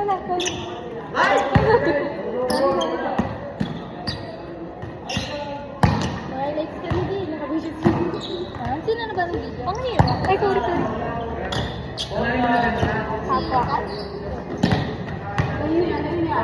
na. Ay! Highlights kami din. Nakabisit ko. Sino na ba ng video? Ang hirap. Ay, sorry. Wala rin mga ganda. Papa. Ayun niya.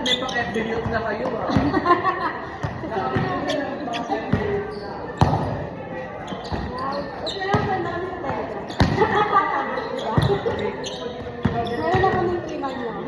May pang-FBUs na kayo ah. Meron ako ng iman lang.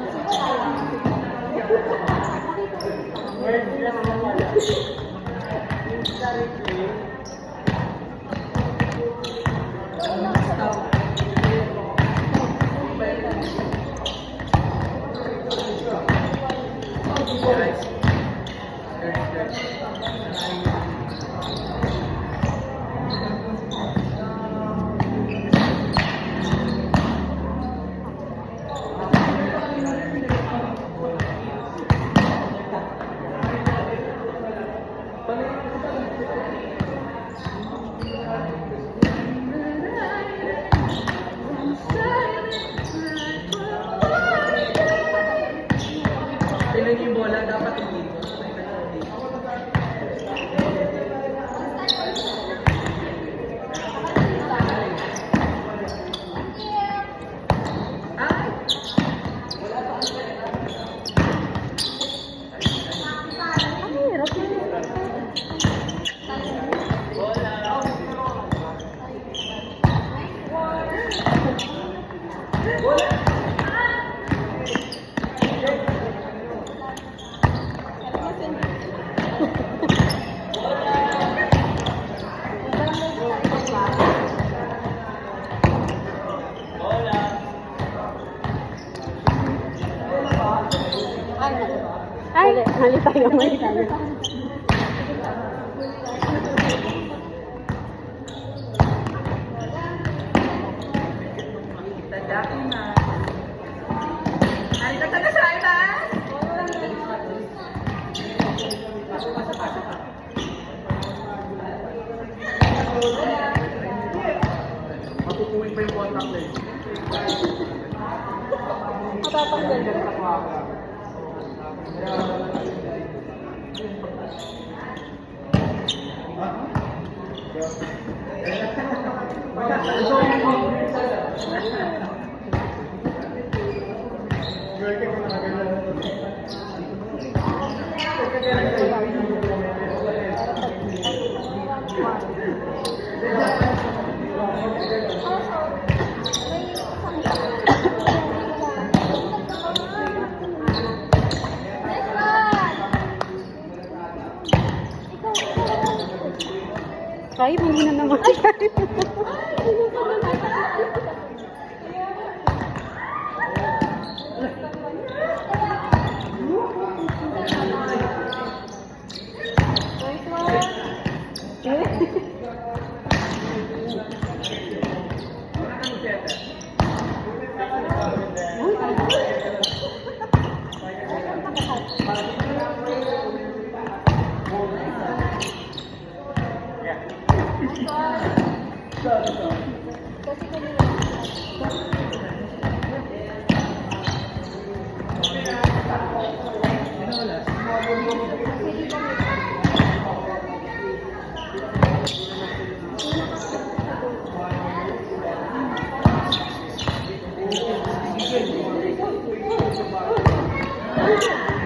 Piling yung bola, dapat hindi. Ay, hali tayo may tayo. Tandaan na. Halika ka na sa ilan! Matutuwin pa yung contact lens. Matatanggal ka pa. Ay, bumi na naman. Thank you.